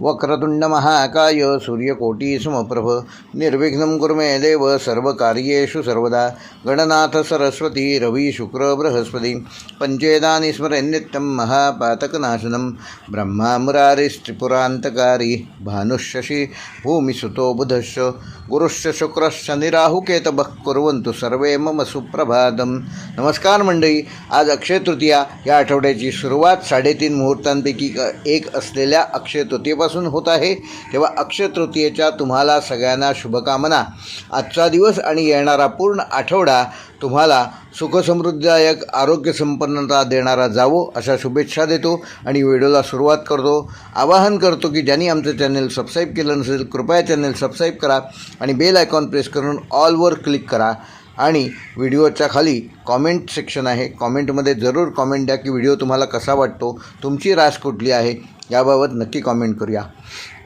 वक्रतुंड महाकाय सूर्यकोटी समप्रभ निर्विघ्नं कुरु मे देव सर्वकार्येषु सर्वदा गणनाथ सरस्वती रवि शुक्र बृहस्पति पंचेदानि स्मरेन्नित्यं महापातकनाशनं ब्रह्मा मुरारिस्त्रिपुरान्तकारी भानुशशि भूमिसुतो बुधश्च गुरुश्च शुक्रश्च निराहुकेतवः कुर्वन्तु सर्वे मम सुप्रभातम्। नमस्कार मंडळी, आज अक्षय तृतीया या आठवड्याची सुरुवात 3.5 मुहूर्तांपैकी एक असलेल्या अक्षय तृतीयेपासून होत आहे। तेव्हा अक्षय तृतीयेच्या तुम्हाला सगळ्यांना शुभकामना। आजचा दिवस आणि येणारा पूर्ण आठवडा तुम्हाला सुखसमृद्धीदायक आरोग्यसंपन्नता देणारा जावो अशा शुभेच्छा देतो आणि व्हिडिओला सुरुवात करतो। आवाहन करतो की ज्यांनी आमचं चॅनल सबस्क्राईब केलं नसेल कृपया चॅनल सबस्क्राईब करा आणि बेल आयकॉन प्रेस करून ऑलवर क्लिक करा आणि व्हिडिओच्या खाली कॉमेंट सेक्शन आहे, कॉमेंटमध्ये जरूर कॉमेंट द्या की व्हिडिओ तुम्हाला कसा वाटतो, तुमची रास कुठली आहे याबाबत नक्की कॉमेंट करूया।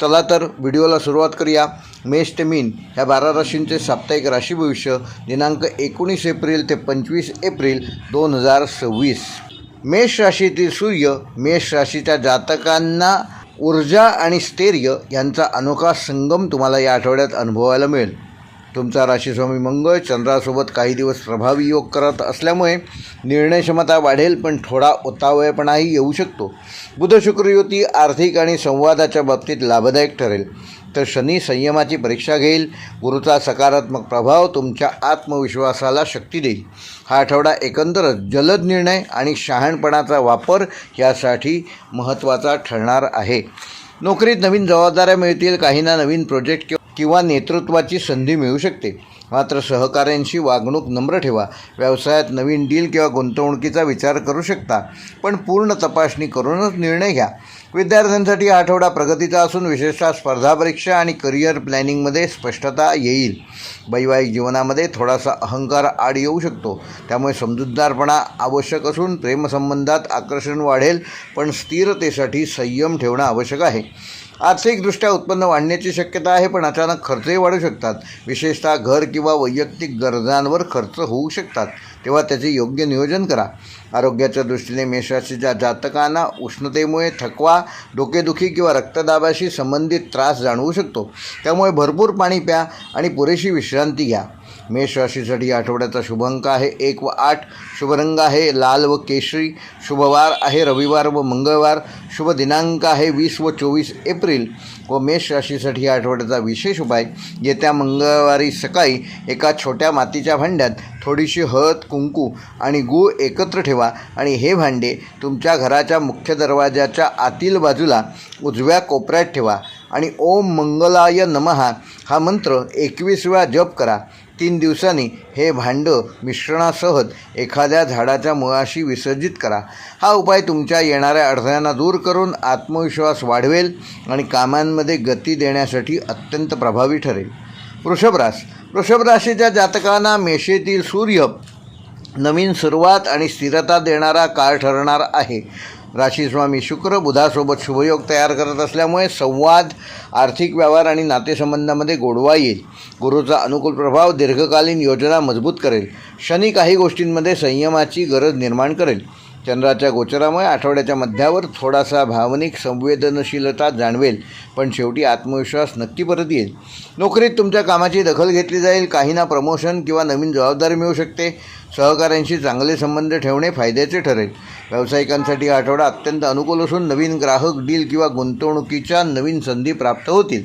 चला तर व्हिडिओला सुरुवात करूया। मेष ते मीन ह्या 12 राशींचे साप्ताहिक राशी भविष्य दिनांक 19 एप्रिल ते 25 एप्रिल 2026। मेष राशीतील सूर्य मेष राशीच्या जातकांना ऊर्जा आणि स्थैर्य यांचा अनोखा संगम तुम्हाला या आठवड्यात अनुभवायला मिळेल। तुमचा राशीस्वामी मंगळ चंद्रासोबत काही दिवस प्रभावी योग करत असल्यामुळे निर्णयक्षमता वाढेल, पण थोडा उतावळेपणाही येऊ शकतो। बुध शुक्र युती आर्थिक आणि संवादाच्या बाबतीत लाभदायक ठरेल, तर शनी संयमाची परीक्षा घेईल। गुरुचा सकारात्मक प्रभाव तुमच्या आत्मविश्वासाला शक्ती देईल। हा आठवडा एकंदरच जलद निर्णय आणि शहाणपणाचा वापर यासाठी महत्त्वाचा ठरणार आहे। नोकरीत नवीन जबाबदाऱ्या मिळतील, काहींना नवीन प्रोजेक्ट किंवा नेतृत्वाची संधी मिळू शकते, मात्र सहकाऱ्यांशी वागणूक नम्र ठेवा। व्यवसायात नवीन डील किंवा गुंतवणुकीचा विचार करू शकता, पण पूर्ण तपासणी करूनच निर्णय घ्या। विद्यार्थ्यांसाठी हा आठवडा प्रगतीचा असून विशेषतः स्पर्धा परीक्षा आणि करिअर प्लॅनिंगमध्ये स्पष्टता येईल। वैवाहिक जीवनामध्ये थोडासा अहंकार आड येऊ शकतो, त्यामुळे समजूतदारपणा आवश्यक असून प्रेमसंबंधात आकर्षण वाढेल, पण स्थिरतेसाठी संयम ठेवणं आवश्यक आहे। आर्थिकदृष्ट्या उत्पन्न वाढण्याची शक्यता आहे, पण अचानक खर्चही वाढू शकतात। विशेषतः घर किंवा वैयक्तिक गरजांवर खर्च होऊ शकतात, तेव्हा त्याचे योग्य नियोजन करा। आरोग्याच्या दृष्टीने मेषराशीच्या जातकांना उष्णतेमुळे थकवा, डोकेदुखी किंवा रक्तदाबाशी संबंधित त्रास जाणवू शकतो, त्यामुळे भरपूर पाणी प्या आणि पुरेशी विश्रांती घ्या। मेष राशीसाठी आठवड्याचा शुभ अंक आहे 1 व 8, शुभ रंग आहे लाल व केशरी, शुभवार आहे रविवार व मंगळवार, शुभ दिनांक आहे 20 व 24 एप्रिल। व मेष राशीसाठी आठवड्याचा विशेष उपाय, येत्या मंगळवारी सकाळी एका छोट्या मातीच्या भांड्यात थोडीशी हळद, कुंकू आणि गूळ एकत्र ठेवा आणि हे भांडे तुमच्या घराच्या मुख्य दरवाजाच्या आतील बाजूला उजव्या कोपऱ्यात ठेवा आणि ओम मंगलाय नमः हा मंत्र 21 वेळा जप करा। 3 दिवसांनी हे भांडं मिश्रणासह एखाद्या झाडाच्या मुळाशी विसर्जित करा। हा उपाय तुमच्या येणाऱ्या अडथळ्यांना दूर करून आत्मविश्वास वाढवेल आणि कामांमध्ये गती देण्यासाठी अत्यंत प्रभावी ठरेल। वृषभ राशीच्या जातकांना मेषेतील सूर्य नवीन सुरुवात आणि स्थिरता देणारा काळ ठरणार आहे। राशीस्वामी शुक्र बुधासोबत शुभयोग तयार करत असल्यामुळे संवाद, आर्थिक व्यवहार आणि नातेसंबंधामध्ये गोडवा येईल। गुरुचा अनुकूल प्रभाव दीर्घकालीन योजना मजबूत करेल। शनी काही गोष्टींमध्ये संयमाची गरज निर्माण करेल। चंद्राच्या गोचरामुळे आठवड्याच्या मध्यावर थोडासा भावनिक संवेदनशीलता जाणवेल, पण शेवटी आत्मविश्वास नक्की परत येईल। नोकरीत तुमच्या कामाची दखल घेतली जाईल, काहींना प्रमोशन किंवा नवीन जबाबदारी मिळू शकते। सहकाऱ्यांशी चांगले संबंध ठेवणे फायद्याचे ठरेल। व्यावसायिकांसाठी हा आठवडा अत्यंत अनुकूल असून नवीन ग्राहक, डील किंवा गुंतवणुकीच्या नवीन संधी प्राप्त होतील।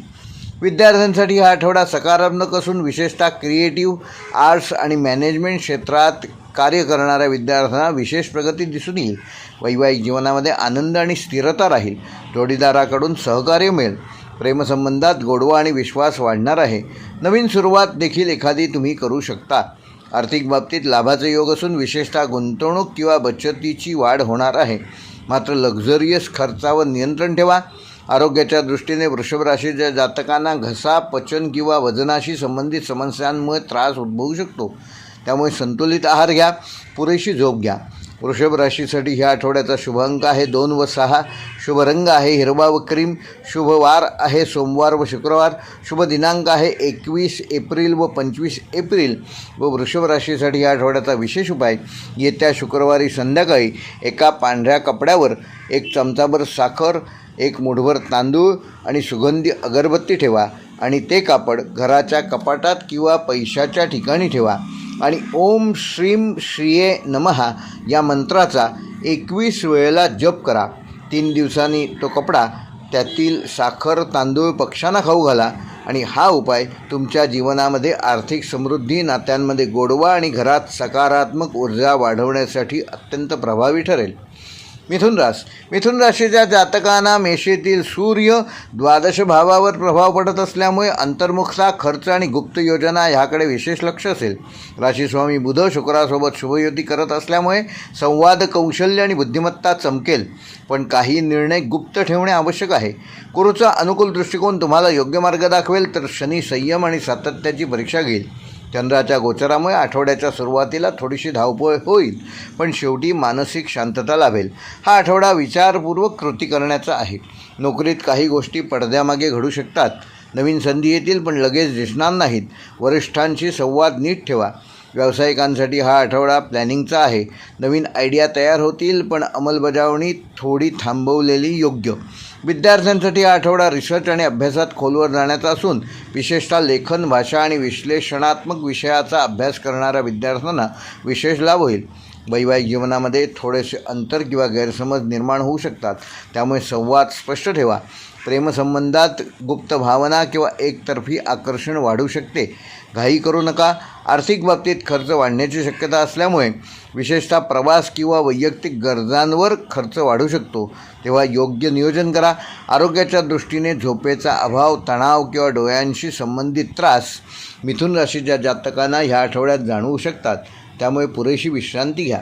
विद्यार्थ्यांसाठी हा आठवडा सकारात्मक असून विशेषतः क्रिएटिव्ह, आर्ट्स आणि मॅनेजमेंट क्षेत्रात कार्य करणाऱ्या विद्यार्थ्यांना विशेष प्रगती दिसून येईल। वैवाहिक जीवनामध्ये आनंद आणि स्थिरता राहील। जोडीदाराकडून सहकार्य मिळेल। प्रेमसंबंधात गोडवा आणि विश्वास वाढणार आहे। नवीन सुरुवात देखील एखादी तुम्ही करू शकता। आर्थिक बाबतीत लाभाचे योग असून विशेषतः गुंतवणूक किंवा बचतीची वाढ होणार आहे, मात्र लक्झरियस खर्चावर नियंत्रण ठेवा। आरोग्याच्या दृष्टीने वृषभ राशीच्या जातकांना घसा, पचन किंवा वजनाशी संबंधित समस्यांमुळे त्रास उद्भवू शकतो, त्यामुळे संतुलित आहार घ्या, पुरेशी झोप घ्या। वृषभ राशीसाठी ह्या आठवड्याचा शुभ अंक आहे 2 व 6, शुभ रंग आहे हिरवा व क्रीम, शुभ वार आहे सोमवार व शुक्रवार, शुभ दिनांक आहे 21 एप्रिल व 25 एप्रिल। व वृषभ राशीसाठी ह्या आठवड्याचा विशेष उपाय, येत्या शुक्रवारी संध्याकाळी एका पांढऱ्या कपड्यावर 1 चमचाभर साखर, एक मुठभर तांदूळ आणि सुगंधी अगरबत्ती ठेवा आणि ते कापड घराच्या कपाटात किंवा पैशाच्या ठिकाणी ठेवा आणि ओम श्रीम श्रीये नमः या मंत्राचा 21 वेळेला जप करा. 3 दिवसांनी तो कपडा त्यातील साखर तांदूळ पक्ष्यांना खाऊ घाला आणि हा उपाय तुमच्या जीवनामध्ये आर्थिक समृद्धी, नात्यांमध्ये गोडवा आणि घरात सकारात्मक ऊर्जा वाढवण्यासाठी अत्यंत प्रभावी ठरेल. मिथुन राशीच्या जातकांना मेषेतील सूर्य 12 भावावर प्रभाव पडत असल्यामुळे अंतर्मुखता, खर्च आणि गुप्त योजना ह्याकडे विशेष लक्ष असेल. राशीस्वामी बुध शुक्रासोबत शुभयुती करत असल्यामुळे संवाद कौशल्य आणि बुद्धिमत्ता चमकेल, पण काही निर्णय गुप्त ठेवणे आवश्यक आहे. गुरूचा अनुकूल दृष्टिकोन तुम्हाला योग्य मार्ग दाखवेल, तर शनी संयम आणि सातत्याची परीक्षा घेईल. चंद्राच्या गोचरामुळे आठवड्याच्या सुरुवातीला थोडीशी धावपळ होईल, पण शेवटी मानसिक शांतता लाभेल. हा आठवडा विचारपूर्वक कृती करण्याचा आहे. नोकरीत काही गोष्टी पडद्यामागे घडू शकतात. नवीन संधी येतील, पण लगेच दिसणार नाहीत. वरिष्ठांशी संवाद नीट ठेवा. व्यावसायिकांसाठी हा आठवडा प्लॅनिंगचा आहे. नवीन आयडिया तयार होतील, पण अंमलबजावणी थोडी थांबवलेली योग्य. विद्यार्थ्यांसाठी हा आठवडा रिसर्च आणि अभ्यासात खोलवर जाण्याचा असून विशेषतः लेखन, भाषा आणि विश्लेषणात्मक विषयाचा अभ्यास करणाऱ्या विद्यार्थ्यांना विशेष लाभ होईल. वैवाहिक जीवनामध्ये थोडेसे अंतर किंवा गैरसमज निर्माण होऊ शकतात, त्यामुळे संवाद स्पष्ट ठेवा. प्रेमसंबंधात गुप्त भावना किंवा एकतर्फी आकर्षण वाढू शकते. घाई करू नका. आर्थिक बाबतीत खर्च वाढण्याची शक्यता असल्यामुळे विशेषतः प्रवास किंवा वैयक्तिक गरजांवर खर्च वाढू शकतो, तेव्हा योग्य नियोजन करा. आरोग्याच्या दृष्टीने झोपेचा अभाव, तणाव किंवा डोळ्यांशी संबंधित त्रास मिथुन राशीच्या जातकांना ह्या आठवड्यात जाणवू शकतात, त्यामुळे पुरेशी विश्रांती घ्या.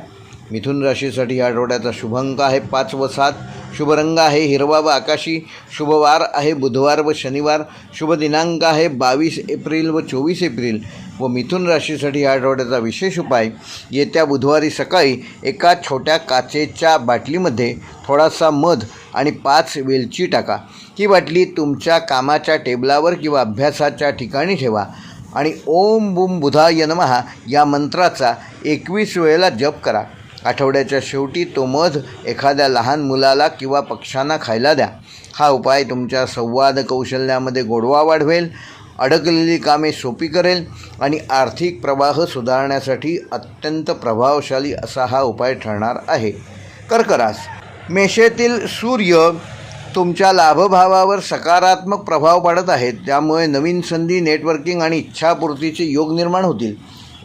मिथुन राशीसाठी या आठवड्याचा शुभ अंक आहे 5 व 7. शुभ रंग आहे हिरवा व आकाशी. शुभ वार आहे बुधवार व शनिवार. शुभ दिनांक आहे 22 एप्रिल व 24 एप्रिल. व मिथुन राशीसाठी या आठवड्याचा विशेष उपाय, येत्या बुधवारी सकाळी एका छोट्या काचेच्या बाटलीमध्ये थोडासा मध आणि 5 वेलची टाका. ही बाटली तुमच्या कामाच्या टेबलावर किंवा अभ्यासाच्या ठिकाणी ठेवा आणि ओम बुम बुधाय नमः या मंत्राचा 21 वेळेला जप करा. आठवड्याच्या शेवटी तो मध एखाद्या लहान मुलाला किंवा पक्ष्यांना खायला द्या. हा उपाय तुमच्या संवाद कौशल्यामध्ये गोडवा वाढवेल, अडकलेली कामे सोपी करेल आणि आर्थिक प्रवाह सुधारण्यासाठी अत्यंत प्रभावशाली असा हा उपाय ठरणार आहे. कर्क राशी. मेषेतील सूर्य तुमच्या लाभभावावर सकारात्मक प्रभाव पाडत आहेत, त्यामुळे नवीन संधी, नेटवर्किंग आणि इच्छापूर्तीचे योग निर्माण होतील.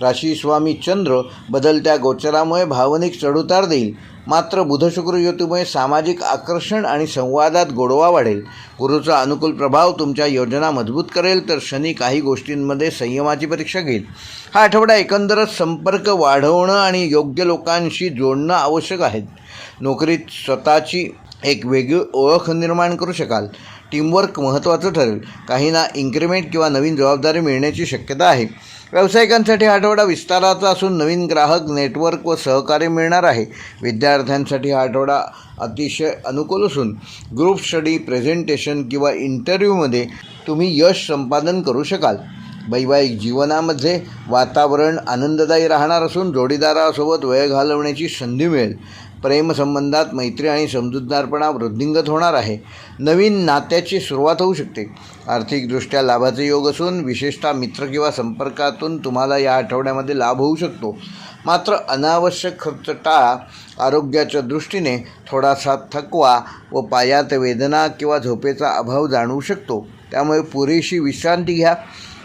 राशी स्वामी चंद्र बदलत्या गोचरामुळे भावनिक चढउतार देईल, मात्र बुध शुक्र युतीमुळे सामाजिक आकर्षण आणि संवादात गोडवा वाढेल. गुरूचा अनुकूल प्रभाव तुमच्या योजना मजबूत करेल, तर शनी काही गोष्टींमध्ये संयमाची परीक्षा घेईल. हा आठवडा एकंदरच संपर्क वाढवणं आणि योग्य लोकांशी जोडणं आवश्यक आहे. नोकरीत स्वतःची एक वेगळी ओळख निर्माण करू शकाल. टीमवर्क महत्त्वाचं ठरेल. काहींना इन्क्रिमेंट किंवा नवीन जबाबदारी मिळण्याची शक्यता आहे. व्यावसायिकांसाठी हा आठवडा विस्ताराचा असून नवीन ग्राहक, नेटवर्क व सहकार्य मिळणार आहे. विद्यार्थ्यांसाठी हा आठवडा अतिशय अनुकूल असून ग्रुप स्टडी, प्रेझेंटेशन किंवा इंटरव्ह्यूमध्ये तुम्ही यश संपादन करू शकाल. वैवाहिक जीवनामध्ये वातावरण आनंददायी राहणार असून जोडीदारासोबत वेळ घालवण्याची संधी मिळेल. प्रेमसंबंधात मैत्री आणि समजूतदारपणा वृद्धिंगत होणार आहे. नवीन नात्याची सुरुवात होऊ शकते. आर्थिकदृष्ट्या लाभाचे योग असून विशेषतः मित्र किंवा संपर्कातून तुम्हाला या आठवड्यामध्ये लाभ होऊ शकतो, मात्र अनावश्यक खर्च टाळा. आरोग्याच्या दृष्टीने थोडासा थकवा व पायात वेदना किंवा झोपेचा अभाव जाणवू शकतो, त्यामुळे पुरेशी विश्रांती घ्या.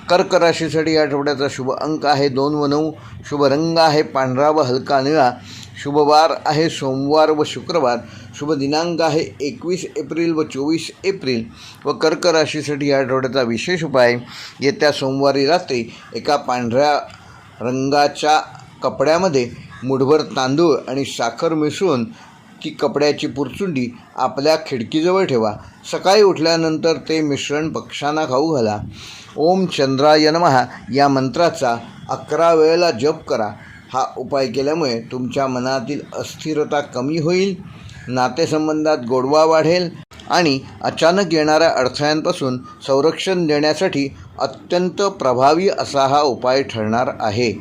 कर्क राशीसाठी या आठवड्याचा शुभ अंक आहे 2 व 9. शुभ रंग आहे पांढरा व हलका निळा. शुभ वार आहे सोमवार व शुक्रवार. शुभ दिनांक आहे 21 एप्रिल व 24 एप्रिल. व कर्क राशीसाठी या आठवड्याचा विशेष उपाय, येत्या सोमवारी रात्री एका पांढऱ्या रंगाच्या कपड्यामध्ये मुठभर तांदूळ आणि साखर मिसळून ती कपड्याची पुरचुंडी आपल्या खिडकीजवळ ठेवा. सकाळी उठल्यानंतर ते मिश्रण पक्ष्यांना खाऊ घाला. ओम चंद्राय नमः या मंत्राचा 11 वेळेला जप करा. हा उपाय केल्यामुळे तुमच्या मनातील अस्थिरता कमी होईल, नातेसंबंधात गोडवा वाढेल आणि अचानक येणाऱ्या अडथळ्यांपासून संरक्षण देण्यासाठी अत्यंत प्रभावी असा हा उपाय ठरणार आहे.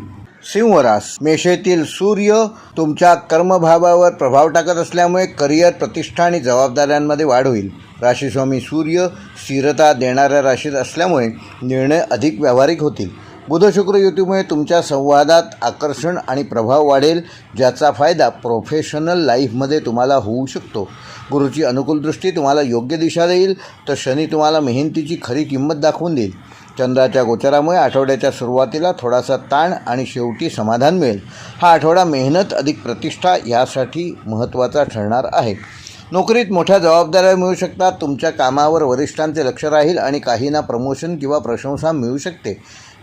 सिंह रास मेषेतील सूर्य तुमच्या कर्मभावावर प्रभाव टाकत असल्यामुळे करिअर, प्रतिष्ठा आणि जबाबदाऱ्यांमध्ये वाढ होईल. राशीस्वामी सूर्य स्थिरता देणाऱ्या राशीत असल्यामुळे निर्णय अधिक व्यावहारिक होतील. बुध शुक्र युतीमुळे तुमच्या संवादात आकर्षण आणि प्रभाव वाढेल, ज्याचा फायदा प्रोफेशनल लाईफमध्ये तुम्हाला होऊ शकतो. गुरुची अनुकूल दृष्टी तुम्हाला योग्य दिशा देईल, तर शनी तुम्हाला मेहनतीची खरी किंमत दाखवून देईल. चंद्राच्या गोचरामुळे आठवड्याच्या सुरुवातीला थोडासा ताण आणि शेवटी समाधान मिळेल. हा आठवडा मेहनत अधिक प्रतिष्ठा यासाठी महत्त्वाचा ठरणार आहे. नोकरीत मोठ्या जबाबदाऱ्या मिळू शकतात. तुमच्या कामावर वरिष्ठांचे लक्ष राहील आणि काहींना प्रमोशन किंवा प्रशंसा मिळू शकते.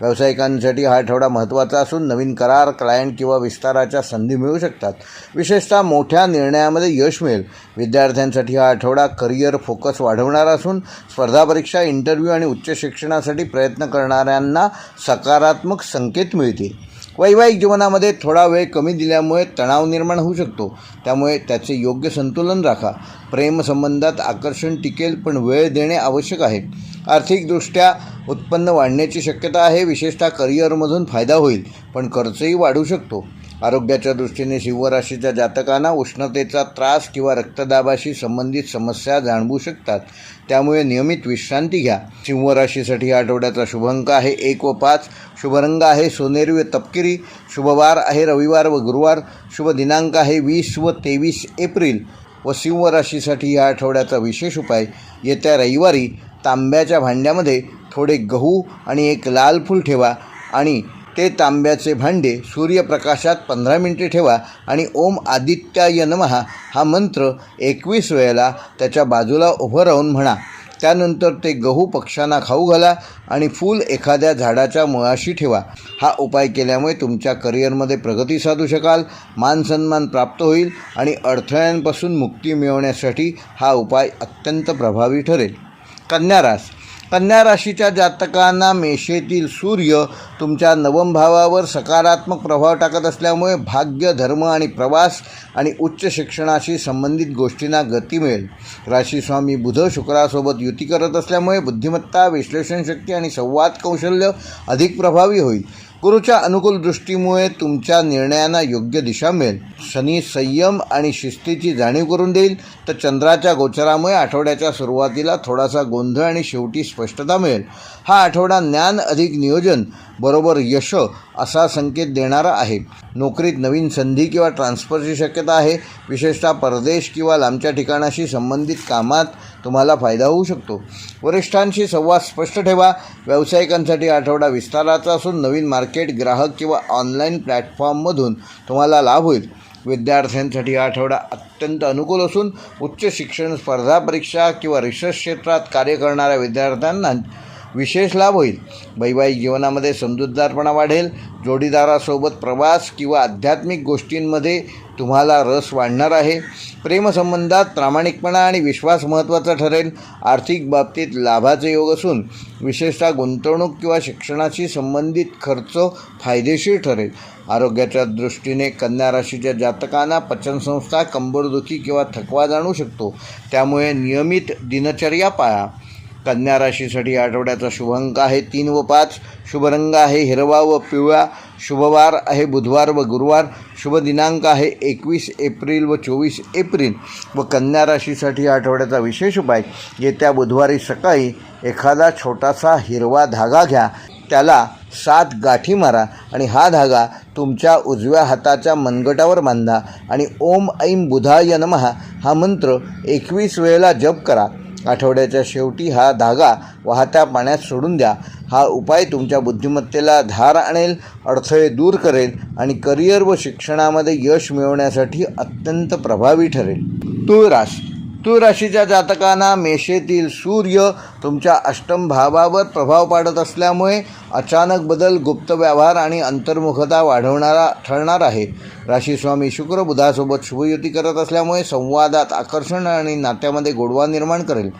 व्यावसायिकांसाठी हा आठवडा महत्त्वाचा असून नवीन करार, क्लायंट किंवा विस्ताराच्या संधी मिळू शकतात. विशेषतः मोठ्या निर्णयामध्ये यश मिळेल. विद्यार्थ्यांसाठी हा आठवडा करिअर फोकस वाढवणारा असून स्पर्धा परीक्षा, इंटरव्ह्यू आणि उच्च शिक्षणासाठी प्रयत्न करणाऱ्यांना सकारात्मक संकेत मिळतील. वैवाहिक जीवनामध्ये थोडा वेळ कमी दिल्यामुळे तणाव निर्माण होऊ शकतो, त्यामुळे त्याचे योग्य संतुलन राखा. प्रेमसंबंधात आकर्षण टिकेल, पण वेळ देणे आवश्यक आहे. आर्थिकदृष्ट्या उत्पन्न वाढण्याची शक्यता आहे. विशेषतः करिअरमधून फायदा होईल, पण खर्चही वाढू शकतो. आरोग्याच्या दृष्टीने सिंह राशीच्या जातकांना उष्णतेचा त्रास किंवा रक्तदाबाशी संबंधित समस्या जाणवू शकतात, त्यामुळे नियमित विश्रांती घ्या. सिंह राशीसाठी आठवड्याचा शुभ अंक आहे 1 व 5. शुभ रंग आहे सोनेरी व तपकिरी. शुभवार आहे रविवार व गुरुवार. शुभ दिनांक आहे 20 व 23 एप्रिल. व सिंह राशीसाठी या आठवड्याचा विशेष उपाय: येत्या रविवारी तांब्याच्या भांड्यामध्ये थोडे गहू आणि एक लाल फूल ठेवा आणि ते तांब्याचे भांडे सूर्यप्रकाशात 15 मिनिटे ठेवा आणि ओम आदित्याय नमः हा मंत्र 21 वेळेला त्याच्या बाजूला उभं राहून म्हणा. त्यानंतर ते गहू पक्ष्यांना खाऊ घाला आणि फूल एखाद्या झाडाच्या मुळाशी ठेवा. हा उपाय केल्यामुळे तुमच्या करिअरमध्ये प्रगती साधू शकाल, मानसन्मान प्राप्त होईल आणि अडथळ्यांपासून मुक्ती मिळवण्यासाठी हा उपाय अत्यंत प्रभावी ठरेल. कन्या रास कन्या राशीच्या जातकांना मेषेतील सूर्य तुमच्या नवम भावावर सकारात्मक प्रभाव टाकत असल्यामुळे भाग्य, धर्म आणि प्रवास आणि उच्च शिक्षणाशी संबंधित गोष्टींना गती मिळेल. राशीस्वामी बुध शुक्रासोबत युती करत असल्यामुळे बुद्धिमत्ता, विश्लेषणशक्ती आणि संवाद कौशल्य अधिक प्रभावी होईल. गुरुच्या अनुकूल दृष्टीमुळे तुमच्या निर्णयांना योग्य दिशा मिळेल. शनी संयम आणि शिस्तीची जाणीव करून देईल, तर चंद्राच्या गोचरामुळे आठवड्याच्या सुरुवातीला थोडासा गोंधळ आणि शेवटी स्पष्टता मिळेल. हा आठवडा ज्ञान अधिक नियोजन बरोबर यश असा संकेत देणारा आहे. नोकरीत नवीन संधी किंवा ट्रान्सफरची शक्यता आहे. विशेषतः परदेश किंवा लांबच्या ठिकाणाशी संबंधित कामात तुम्हाला फायदा होऊ शकतो. वरिष्ठांशी संवाद स्पष्ट ठेवा. व्यावसायिकांसाठी आठवडा विस्ताराचा असून नवीन मार्केट, ग्राहक किंवा ऑनलाईन प्लॅटफॉर्ममधून तुम्हाला लाभ होईल. विद्यार्थ्यांसाठी हा आठवडा अत्यंत अनुकूल असून उच्च शिक्षण, स्पर्धा परीक्षा किंवा रिसर्च क्षेत्रात कार्य करणाऱ्या विद्यार्थ्यांना विशेष लाभ होईल. वैवाहिक जीवनामध्ये समजूतदारपणा वाढेल. जोडीदारासोबत प्रवास किंवा आध्यात्मिक गोष्टींमध्ये तुम्हाला रस वाढणार आहे. प्रेमसंबंधात प्रामाणिकपणा आणि विश्वास महत्त्वाचा ठरेल. आर्थिक बाबतीत लाभाचे योग असून विशेषतः गुंतवणूक किंवा शिक्षणाशी संबंधित खर्च फायदेशीर ठरेल. आरोग्याच्या दृष्टीने कन्या राशीच्या जातकांना पचनसंस्था, कंबरदुखी किंवा थकवा जाणवू शकतो, त्यामुळे नियमित दिनचर्या पाळा. कन्या राशीसाठी आठवड्याचा शुभ अंक आहे 3 व 5. शुभ रंग आहे हिरवा व पिवळा. शुभवार आहे बुधवार व गुरुवार. शुभ दिनांक आहे 21 एप्रिल व 24 एप्रिल. व कन्या राशीसाठी आठवड्याचा विशेष उपाय: येत्या बुधवारी सकाळी एखादा छोटासा हिरवा धागा घ्या, त्याला 7 गाठी मारा आणि हा धागा तुमच्या उजव्या हाताच्या मनगटावर बांधा आणि ओम ऐं बुधाय नमः हा मंत्र 21 वेळेला जप करा. आठवड्याच्या शेवटी हा धागा वाहत्या पाण्यात सोडून द्या. हा उपाय तुमच्या बुद्धिमत्तेला धार आणेल, अडथळे दूर करेल आणि करिअर व शिक्षणामध्ये यश मिळवण्यासाठी अत्यंत प्रभावी ठरेल. तुळ राशीच्या जातकांना मेषेतील सूर्य तुमच्या अष्टम भावावर प्रभाव पाडत असल्यामुळे अचानक बदल, गुप्त व्यवहार आणि अंतर्मुखता वाढवणारा ठरणार आहे. राशीस्वामी शुक्र बुधासोबत शुभयुती करत असल्यामुळे संवादात आकर्षण आणि नात्यामध्ये गोडवा निर्माण करेल.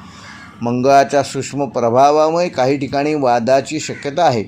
मंगळाच्या सूक्ष्म प्रभावामुळे काही ठिकाणी वादाची शक्यता आहे,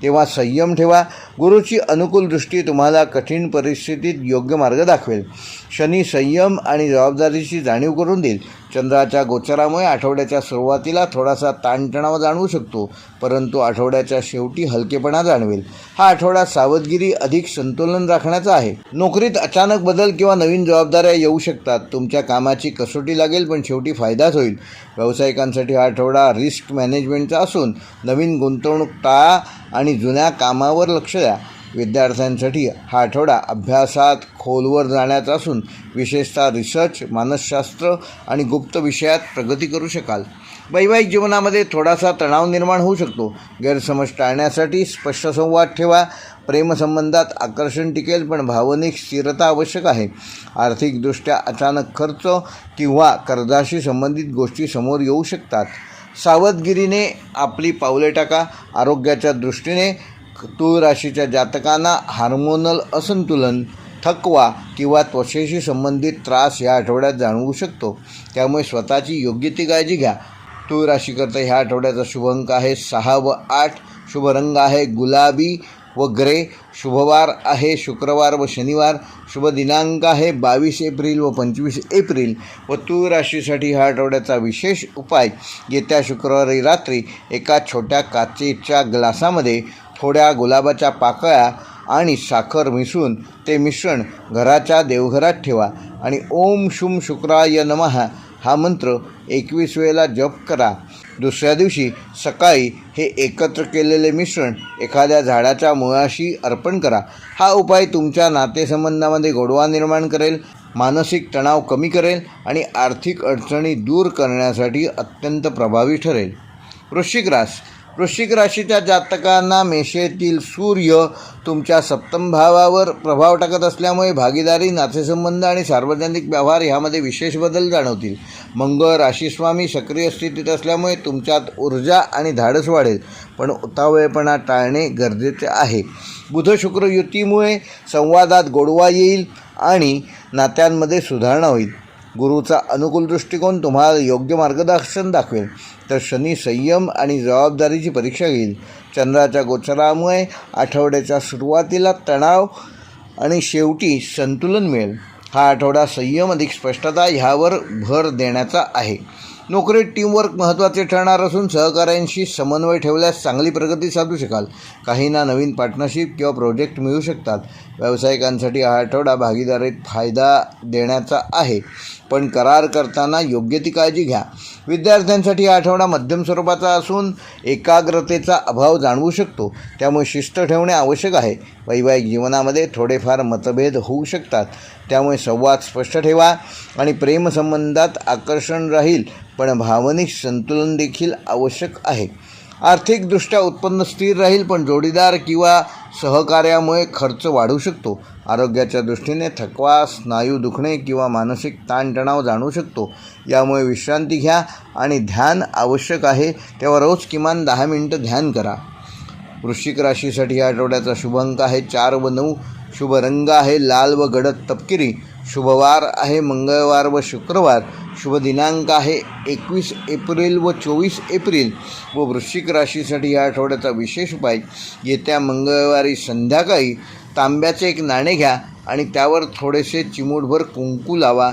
तेव्हा संयम ठेवा. गुरुची अनुकूल दृष्टी तुम्हाला कठीण परिस्थितीत योग्य मार्ग दाखवेल. शनी संयम आणि जबाबदारीची जाणीव करून देईल, चंद्राच्या गोचरामुळे आठवड्याच्या सुरुवातीला थोडासा ताणतणाव जाणवू शकतो, परंतु आठवड्याच्या शेवटी हलकेपणा जाणवेल. हा आठवडा सावधगिरी अधिक संतुलन राखण्याचा आहे. नोकरीत अचानक बदल किंवा नवीन जबाबदाऱ्या येऊ शकतात. तुमच्या कामाची कसोटी लागेल, पण शेवटी फायदाच होईल. व्यावसायिकांसाठी हा आठवडा रिस्क मॅनेजमेंटचा असून नवीन गुंतवणूक टाळा आणि जुन्या कामावर लक्ष द्या. विद्यार्थ्यांसाठी हा आठवडा अभ्यासात खोलवर जाण्याचा असून विशेषतः रिसर्च, मानसशास्त्र आणि गुप्त विषयात प्रगती करू शकाल. वैवाहिक जीवनामध्ये थोडासा तणाव निर्माण होऊ शकतो. गैरसमज टाळण्यासाठी स्पष्ट संवाद ठेवा. प्रेमसंबंधात आकर्षण टिकेल, पण भावनिक स्थिरता आवश्यक आहे. आर्थिकदृष्ट्या अचानक खर्च किंवा कर्जाशी संबंधित गोष्टी समोर येऊ शकतात. सावधगिरीने आपली पावले टाका. आरोग्याच्या दृष्टीने तूळ राशीच्या जातकांना हार्मोनल असंतुलन, थकवा किंवा त्वचेशी संबंधित त्रास या आठवड्यात जाणवू शकतो. त्यामुळे स्वतःची योग्य ती काळजी घ्या. तूळ राशीकरता ह्या आठवड्याचा शुभ अंक आहे 6 व 8. शुभ रंग आहे गुलाबी व ग्रे. शुभवार आहे शुक्रवार व शनिवार. शुभ दिनांक आहे 22 एप्रिल व 25 एप्रिल. व तूळ राशीसाठी ह्या आठवड्याचा विशेष उपाय, येत्या शुक्रवारी रात्री एका छोट्या काचेच्या ग्लासामध्ये थोड्या गुलाबाच्या पाकळ्या आणि साखर मिसळून ते मिश्रण घराच्या देवघरात ठेवा आणि ओम शुम शुक्राय नमः हा मंत्र 21 वेळेला जप करा. दुसऱ्या दिवशी सकाळी हे एकत्र केलेले मिश्रण एखाद्या झाडाच्या मुळाशी अर्पण करा. हा उपाय तुमच्या नातेसंबंधामध्ये गोडवा निर्माण करेल, मानसिक तणाव कमी करेल आणि आर्थिक अडचणी दूर करण्यासाठी अत्यंत प्रभावी ठरेल. वृश्चिक राशीच्या जातकांना मेषेतील सूर्य तुमच्या सप्तम भावावर प्रभाव टाकत असल्यामुळे भागीदारी, नातेसंबंध आणि सार्वजनिक व्यवहार ह्यामध्ये विशेष बदल जाणवतील. मंगळ राशीस्वामी सक्रिय स्थितीत असल्यामुळे तुमच्यात ऊर्जा आणि धाडस वाढेल, पण उतावळेपणा टाळणे गरजेचे आहे. बुध शुक्र युतीमुळे संवादात गोडवा येईल आणि नात्यांमध्ये सुधारणा होईल. गुरुचा अनुकूल दृष्टिकोन तुम्हाला योग्य मार्गदर्शन दाखवेल, तर शनी संयम आणि जबाबदारीची परीक्षा घेईल. चंद्राच्या गोचरामुळे आठवड्याच्या सुरुवातीला तणाव आणि शेवटी संतुलन मिळेल. हा आठवडा संयम अधिक स्पष्टता ह्यावर भर देण्याचा आहे. नोकरीत टीमवर्क महत्त्वाचे ठरणार असून सहकाऱ्यांशी समन्वय ठेवल्यास चांगली प्रगती साधू शकाल. काहींना नवीन पार्टनरशिप किंवा प्रोजेक्ट मिळू शकतात. व्यावसायिकांसाठी हा आठवडा भागीदारीत फायदा देण्याचा आहे, पण करार करताना योग्य ती काळजी घ्या. विद्यार्थ्यांसाठी हा आठवडा मध्यम स्वरूपाचा असून एकाग्रतेचा अभाव जाणवू शकतो, त्यामुळे शिस्त ठेवणे आवश्यक आहे. वैवाहिक जीवनामध्ये थोडेफार मतभेद होऊ शकतात, त्यामुळे संवाद स्पष्ट ठेवा आणि प्रेमसंबंधात आकर्षण राहील, पण भावनिक संतुलन देखील आवश्यक आहे. आर्थिकदृष्ट्या उत्पन्न स्थिर राहील, पण जोडीदार किंवा सहकार्यामुळे खर्च वाढू शकतो. आरोग्याच्या दृष्टीने थकवा, स्नायू दुखणे किंवा मानसिक ताणतणाव जाणवू शकतो. यामुळे विश्रांती घ्या आणि ध्यान आवश्यक आहे, तेव्हा रोज किमान 10 मिनिटं ध्यान करा. वृश्चिक राशीसाठी या आठवड्याचा शुभ अंक आहे 4 व 9. शुभ रंग आहे लाल व गडद तपकिरी. शुभवार आहे मंगळवार व शुक्रवार. शुभ दिनांक आहे 21 एप्रिल व 24 एप्रिल. व वृश्चिक राशीसाठी या आठवड्याचा विशेष उपाय, येत्या मंगळवारी संध्याकाळी तांब्याचे एक नाणे घ्या आणि त्यावर थोडेसे चिमूटभर कुंकू लावा.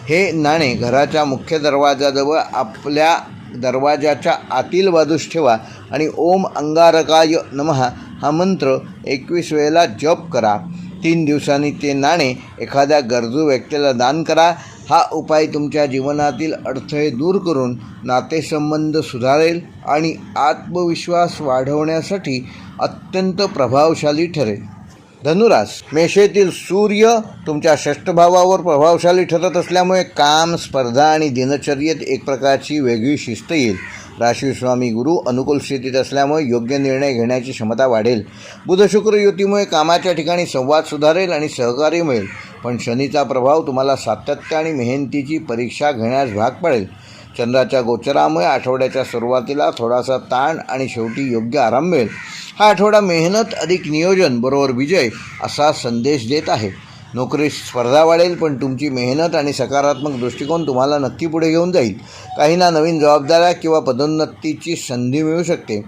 हे नाणे घराच्या मुख्य दरवाजाजवळ आपल्या दरवाजाच्या आतील बाजूस ठेवा आणि ओम अंगारकाय नमः हा मंत्र 21 वेळेला जप करा. 3 दिवसांनी ते नाणे एखाद्या गरजू व्यक्तीला दान करा. हा उपाय तुमच्या जीवनातील अडथळे दूर करून नातेसंबंध सुधारेल आणि आत्मविश्वास वाढवण्यासाठी अत्यंत प्रभावशाली ठरेल. धनुरास, मेषेतील सूर्य तुमच्या षष्ठ भावावर प्रभावशाली ठरत असल्यामुळे काम, स्पर्धा आणि दिनचर्येत एक प्रकारची वेगळी शिस्त येईल. राशीस्वामी गुरु अनुकूल स्थितीत असल्यामुळे योग्य निर्णय घेण्याची क्षमता वाढेल. बुध शुक्र युतीमुळे कामाच्या ठिकाणी संवाद सुधारेल आणि सहकार्य मिळेल, पण शनीचा प्रभाव तुम्हाला सातत्य आणि मेहनतीची परीक्षा घेण्यास भाग पाडेल. चंद्राच्या गोचरामुळे आठवड्याच्या सुरुवातीला थोडासा ताण आणि शेवटी योग्य आराम मिळेल. हा आठवडा मेहनत अधिक नियोजन बरोबर विजय असा संदेश देत आहे. नोकरीत स्पर्धा वाढेल, पण तुमची मेहनत आणि सकारात्मक दृष्टिकोन तुम्हाला नक्की पुढे घेऊन जाईल. काहींना नवीन जबाबदाऱ्या किंवा पदोन्नतीची संधी मिळू शकते.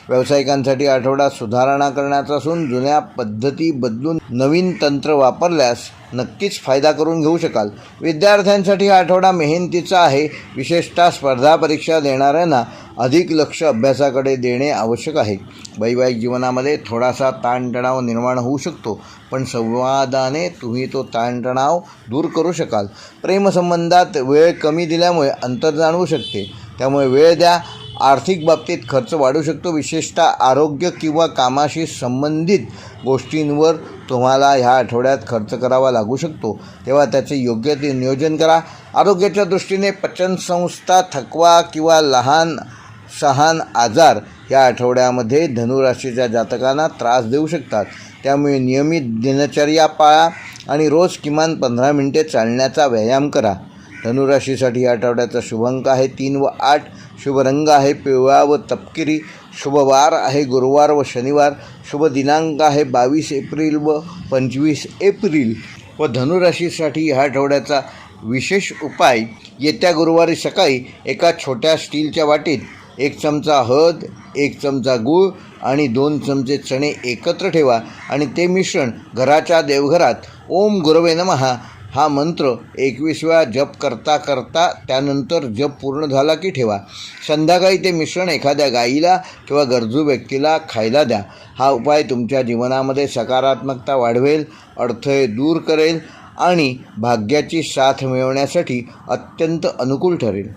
व्यावसायिकांसाठी आठवडा सुधारणा करण्याचा असून जुन्या पद्धती बदलून नवीन तंत्र वापरल्यास नक्कीच फायदा करून घेऊ शकाल. विद्यार्थ्यांसाठी हा आठवडा मेहनतीचा आहे. विशेषतः स्पर्धा परीक्षा देणाऱ्यांना अधिक लक्ष अभ्यासाकडे देणे आवश्यक आहे. वैवाहिक जीवनामध्ये थोडासा ताणतणाव निर्माण होऊ शकतो, पण संवादाने तुम्ही तो ताणतणाव दूर करू शकाल. प्रेमसंबंधात वेळ कमी दिल्यामुळे अंतर जाणवू शकते, त्यामुळे वेळ द्या. आर्थिक बाबतीत खर्च वाढू शकतो. विशेषतः आरोग्य किंवा कामाशी संबंधित गोष्टींवर तुम्हाला ह्या आठवड्यात खर्च करावा लागू शकतो, तेव्हा त्याचे योग्य ते नियोजन करा. आरोग्याच्या दृष्टीने पचनसंस्था, थकवा किंवा लहान सहान आजार या आठवड्यामध्ये धनुराशीच्या जातकांना त्रास देऊ शकतात. त्यामुळे नियमित दिनचर्या पाळा आणि रोज किमान 15 मिनिटे चालण्याचा व्यायाम करा. धनुराशीसाठी या आठवड्याचा शुभ अंक आहे 3 व 8. शुभ रंग आहे पिवळा व तपकिरी. शुभ वार आहे गुरुवार व शनिवार. शुभ दिनांक आहे 22 एप्रिल व 25 एप्रिल. व धनुराशीसाठी ह्या आठवड्याचा विशेष उपाय, येत्या गुरुवारी सकाळी एका छोट्या स्टीलच्या वाटीत 1 चमचा हळद, 1 चमचा गूळ आणि 2 चमचे चणे एकत्र ठेवा आणि ते मिश्रण घराच्या देवघरात ओम गुरवे नमः हा मंत्र 21 वेळा जप करता करता त्यानंतर जप पूर्ण झाला की ठेवा. संध्याकाळी ते मिश्रण एखाद्या गाईला किंवा गरजू व्यक्तीला खायला द्या. हा उपाय तुमच्या जीवनामध्ये सकारात्मकता वाढवेल, अडथळे दूर करेल आणि भाग्याची साथ मिळवण्यासाठी अत्यंत अनुकूल ठरेल.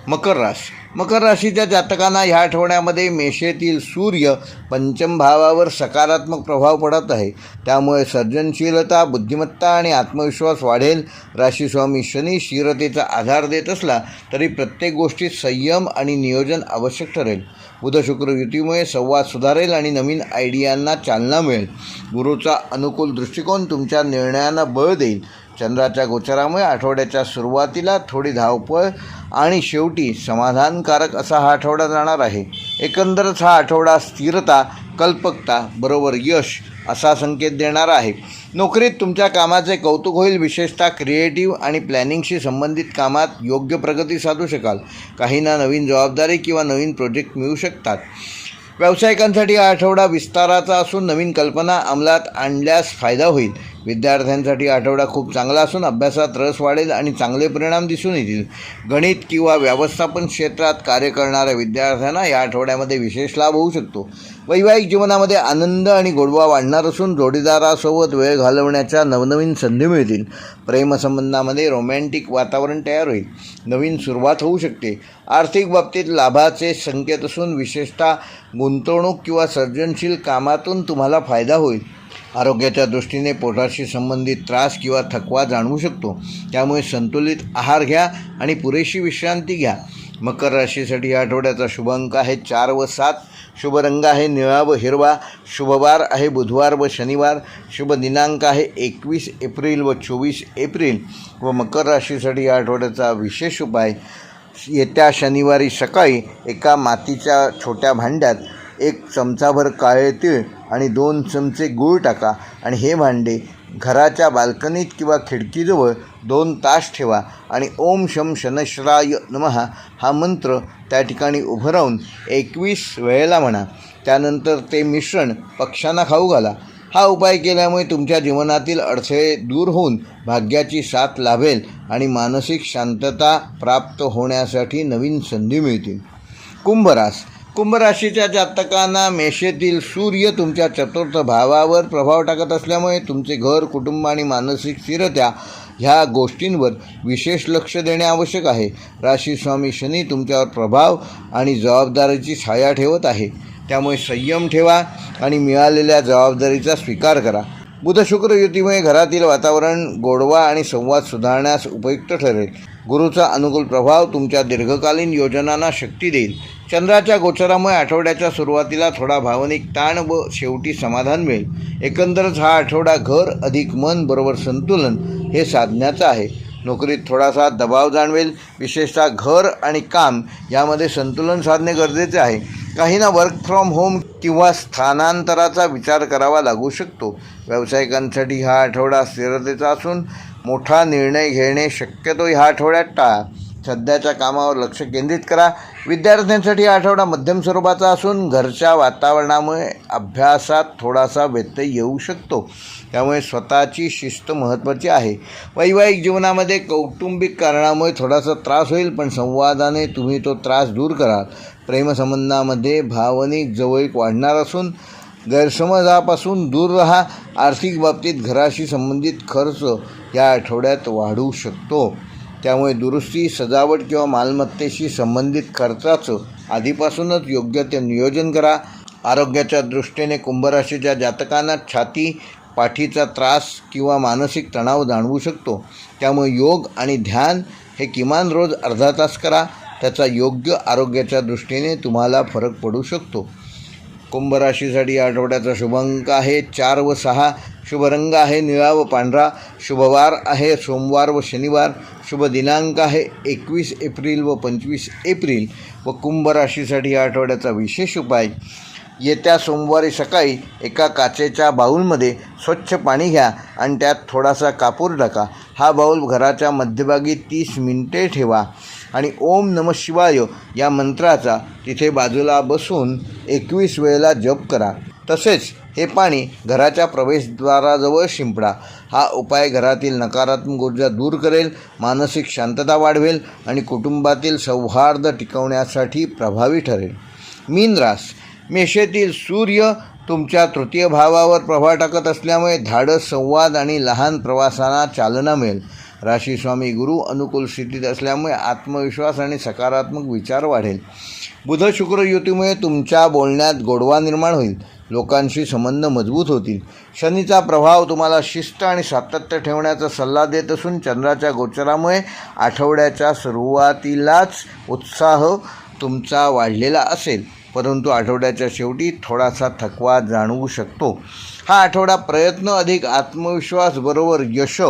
मकर राशी. मकर राशीच्या जातकांना ह्या आठवड्यामध्ये मेषेतील सूर्य पंचम भावावर सकारात्मक प्रभाव पडत आहे, त्यामुळे सर्जनशीलता, बुद्धिमत्ता आणि आत्मविश्वास वाढेल. राशीस्वामी शनी स्थिरतेचा आधार देत असला तरी प्रत्येक गोष्टीत संयम आणि नियोजन आवश्यक ठरेल. बुध शुक्र युतीमुळे संवाद सुधारेल आणि नवीन आयडियांना चालना मिळेल. गुरुचा अनुकूल दृष्टिकोन तुमच्या निर्णयांना बळ देईल. चंद्राच्या गोचरामुळे आठवड्याच्या सुरुवातीला थोडी धावपळ आणि शेवटी समाधानकारक असा हा आठवडा जाणार आहे. एकंदरच हा आठवडा स्थिरता, कल्पकता बरोबर यश असा संकेत देणारा आहे. नोकरीत तुमच्या कामाचे कौतुक होईल. विशेषतः क्रिएटिव्ह आणि प्लॅनिंगशी संबंधित कामात योग्य प्रगती साधू शकाल. काहींना नवीन जबाबदारी किंवा नवीन प्रोजेक्ट मिळू शकतात. व्यावसायिकांसाठी हा आठवडा विस्ताराचा असून नवीन कल्पना अंमलात आणल्यास फायदा होईल. विद्यार्थ्यांसाठी आठवडा खूप चांगला असून अभ्यासात रस वाढेल आणि चांगले परिणाम दिसून येतील. गणित किंवा व्यवस्थापन क्षेत्रात कार्य करणाऱ्या विद्यार्थ्यांना या आठवड्यामध्ये विशेष लाभ होऊ शकतो. वैवाहिक जीवनामध्ये आनंद आणि गोडवा वाढणार असून जोडीदारासोबत वेळ घालवण्याच्या नवनवीन संधी मिळतील. प्रेमसंबंधामध्ये रोमॅन्टिक वातावरण तयार होईल. नवीन सुरुवात होऊ शकते. आर्थिक बाबतीत लाभाचे संकेत असून विशेषतः गुंतवणूक किंवा सर्जनशील कामातून तुम्हाला फायदा होईल. आरोग्याच्या दृष्टीने पोटाशी संबंधित त्रास किंवा थकवा जाणवू शकतो, त्यामुळे संतुलित आहार घ्या आणि पुरेशी विश्रांती घ्या. मकर राशीसाठी या आठवड्याचा शुभ अंक आहे 4 व 7. शुभ रंग आहे निळा व हिरवा. शुभ वार आहे बुधवार व शनिवार. शुभ दिनांक आहे 21 एप्रिल व 24 एप्रिल. व मकर राशीसाठी या आठवड्याचा विशेष उपाय, येत्या शनिवारी सकाळी एका मातीच्या छोट्या भांड्यात 1 चमचाभर काळे तीळ आणि 2 चमचे गूळ टाका आणि हे भांडे घराच्या बाल्कनीत किंवा खिडकीजवळ 2 तास ठेवा आणि ओम शम शनश्राय नमः हा मंत्र त्या ठिकाणी उभं राहून 21 वेळेला म्हणा. त्यानंतर ते मिश्रण पक्ष्यांना खाऊ घाला. हा उपाय केल्यामुळे तुमच्या जीवनातील अडथळे दूर होऊन भाग्याची साथ लाभेल आणि मानसिक शांतता प्राप्त होण्यासाठी नवीन संधी मिळतील. कुंभ राशीच्या जातकांना मेषेतील सूर्य तुमच्या 4th भावावर प्रभाव टाकत असल्यामुळे तुमचे घर, कुटुंब आणि मानसिक स्थिरता ह्या गोष्टींवर विशेष लक्ष देणे आवश्यक आहे. राशीस्वामी शनी तुमच्यावर प्रभाव आणि जबाबदारीची छाया ठेवत आहे, त्यामुळे संयम ठेवा आणि मिळालेल्या जबाबदारीचा स्वीकार करा. बुध शुक्र युतीमुळे घरातील वातावरण गोडवा आणि संवाद सुधारण्यास उपयुक्त ठरेल. गुरुचा अनुकूल प्रभाव तुमच्या दीर्घकालीन योजनांना शक्ती देईल. चंद्राच्या गोचरामुळे आठवड्याच्या सुरुवातीला थोडा भावनिक ताण व शेवटी समाधान मिळेल. एकंदरच हा आठवडा घर अधिक मन बरोबर संतुलन हे साधण्याचा आहे. नोकरीत थोडासा दबाव जाणवेल. विशेषतः घर आणि काम यामध्ये संतुलन साधणे गरजेचे आहे. काहींना वर्क फ्रॉम होम किंवा स्थानांतराचा विचार करावा लागू शकतो. व्यावसायिकांसाठी हा आठवडा स्थिरतेचा असून मोठा निर्णय घेणे शक्यतो ह्या आठवड्यात टाळा. सध्याच्या कामावर लक्ष केंद्रित करा. विद्यार्थ्यांसाठी हा आठवडा मध्यम स्वरूपाचा असून घरच्या वातावरणामुळे अभ्यासात थोडासा व्यत्यय येऊ शकतो, त्यामुळे स्वतःची शिस्त महत्त्वाची आहे. वैवाहिक जीवनामध्ये कौटुंबिक कारणामुळे थोडासा त्रास होईल, पण संवादाने तुम्ही तो त्रास दूर कराल. प्रेमसंबंधामध्ये भावनिक जवळीक वाढणार असून गैरसमजापासून दूर राहा. आर्थिक बाबतीत घराशी संबंधित खर्च या आठवड्यात वाढू शकतो, त्यामुळे दुरुस्ती, सजावट किंवा मालमत्तेशी संबंधित खर्चाचं आधीपासूनच योग्य ते नियोजन करा. आरोग्याच्या दृष्टीने कुंभ राशीच्या जातकांना छाती, पाठीचा त्रास किंवा मानसिक तणाव जाणवू शकतो, त्यामुळे योग आणि ध्यान हे किमान रोज अर्धा तास करा. त्याचा योग्य आरोग्याच्या दृष्टीने तुम्हाला फरक पडू शकतो. कुंभ राशीसाठी आठवड्याचा शुभ अंक आहे 4 व 6. शुभ रंग आहे निळा व पांढरा. शुभवार आहे सोमवार व शनिवार. शुभ दिनांक आहे 21 एप्रिल व 25 एप्रिल. व कुंभ राशीसाठी आठवड्याचा विशेष उपाय: येत्या सोमवारी सकाळी एका काचेच्या बाऊलमध्ये स्वच्छ पाणी घ्या आणि त्यात थोडासा कापूर टाका. हा बाऊल घराच्या मध्यभागी 30 मिनिटे ठेवा आणि ओम नमः शिवाय या मंत्राचा तिथे बाजूला बसून 21 वेळेला जप करा. तसेच हे पाणी घराच्या प्रवेशद्वाराजवळ शिंपडा. हा उपाय घरातील नकारात्मक ऊर्जा दूर करेल, मानसिक शांतता वाढवेल आणि कुटुंबातील सौहार्द टिकवण्यासाठी प्रभावी ठरेल. मीन रास. मेषेतील सूर्य तुमच्या तृतीय भावावर प्रभाव टाकत असल्यामुळे धाडस, संवाद आणि लहान प्रवासांना चालना मिळेल. राशीस्वामी गुरु अनुकूल स्थितीत असल्यामुळे आत्मविश्वास आणि सकारात्मक विचार वाढेल. बुध शुक्र युतीमुळे तुमच्या बोलण्यात गोडवा निर्माण होईल. लोकांशी संबंध मजबूत होतील. शनीचा प्रभाव तुम्हाला शिस्त आणि सातत्य ठेवण्याचा सल्ला देत असून चंद्राच्या गोचरामुळे आठवड्याच्या सुरुवातीलाच उत्साह तुमचा वाढलेला असेल, परंतु आठवड्याच्या शेवटी थोडासा थकवा जाणवू शकतो. हा आठवडा प्रयत्न अधिक आत्मविश्वास बरोबर यश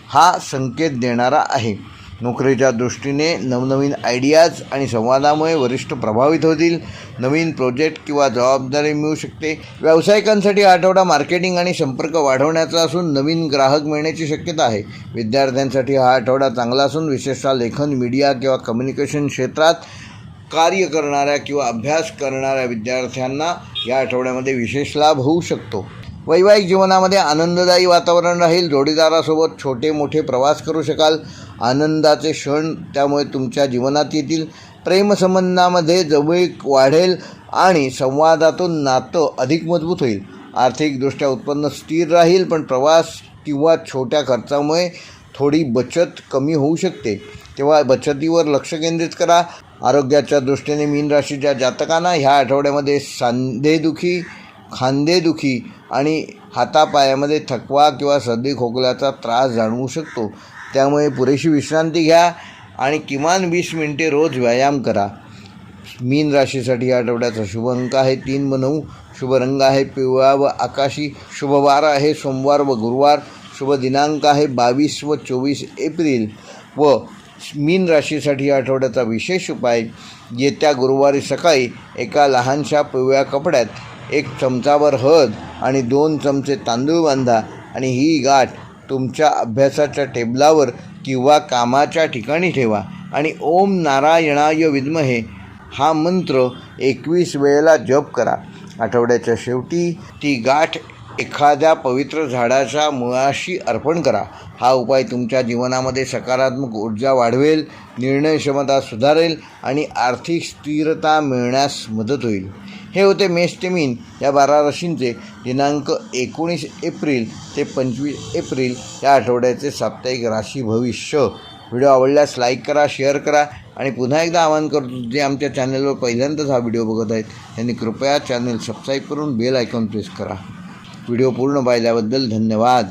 हा संकेत देणारा आहे. नोकरीच्या दृष्टीने नवनवीन आयडियाज आणि संवादामुळे वरिष्ठ प्रभावित होतील. नवीन प्रोजेक्ट किंवा जबाबदारी मिळू शकते. व्यावसायिकांसाठी आठवडा मार्केटिंग आणि संपर्क वाढवण्याचा असून नवीन ग्राहक मिळण्याची शक्यता आहे. विद्यार्थ्यांसाठी हा आठवडा चांगला असून विशेषतः लेखन, मीडिया किंवा कम्युनिकेशन क्षेत्रात कार्य करणाऱ्या किंवा अभ्यास करणाऱ्या विद्यार्थ्यांना या आठवड्यामध्ये विशेष लाभ होऊ शकतो. वैवाहिक जीवनामध्ये आनंददायी वातावरण राहील. जोडीदारासोबत छोटे मोठे प्रवास करू शकाल. आनंदाचे क्षण त्यामुळे तुमच्या जीवनात येतील. प्रेमसंबंधामध्ये जवळीक वाढेल आणि संवादातून नातं अधिक मजबूत होईल. आर्थिकदृष्ट्या उत्पन्न स्थिर राहील, पण प्रवास किंवा छोट्या खर्चामुळे थोडी बचत कमी होऊ शकते, तेव्हा बचतीवर लक्ष केंद्रित करा. आरोग्याच्या दृष्टीने मीन राशीच्या जातकांना ह्या आठवड्यामध्ये सांधेदुखी, खांदेदुखी आणि हातापायामध्ये थकवा किंवा सर्दी खोकल्याचा त्रास जाणवू शकतो, त्यामुळे पुरेशी विश्रांती घ्या आणि किमान 20 मिनिटे रोज व्यायाम करा. मीन राशीसाठी या आठवड्याचा शुभ अंक आहे 3 व 9. शुभ रंग आहे पिवळा व आकाशी. शुभवार आहे सोमवार व गुरुवार. शुभ दिनांक आहे 22 व 24 एप्रिल. व मीन राशीसाठी या आठवड्याचा विशेष उपाय: येत्या गुरुवारी सकाळी एका लहानशा पिवळ्या कपड्यात 1 चमचाभर हळद आणि 2 चमचे तांदूळ बांधा आणि ही गाठ तुमच्या अभ्यासाच्या टेबलावर किंवा कामाच्या ठिकाणी ठेवा आणि ओम नारायणाय विद्महे हा मंत्र 21 वेळेला जप करा. आठवड्याच्या शेवटी ती गाठ एखाद्या पवित्र झाडाच्या मुळाशी अर्पण करा. हा उपाय तुमच्या जीवनामध्ये सकारात्मक ऊर्जा वाढवेल, निर्णय क्षमता सुधारेल आणि आर्थिक स्थिरता मिळण्यास मदत होईल. हे होते मेष ते मीन या 12 राशींचे दिनांक 19 एप्रिल ते 25 एप्रिल या आठवड्याचे साप्ताहिक राशी भविष्य. व्हिडिओ आवडल्यास लाईक करा, शेअर करा आणि पुन्हा एकदा आवाहन करतो, जे आमच्या चॅनलवर पहिल्यांदाच हा व्हिडिओ बघत आहेत त्यांनी कृपया चॅनल सबस्क्राईब करून बेल आयकॉन प्रेस करा. व्हिडिओ पूर्ण पाहिल्याबद्दल धन्यवाद.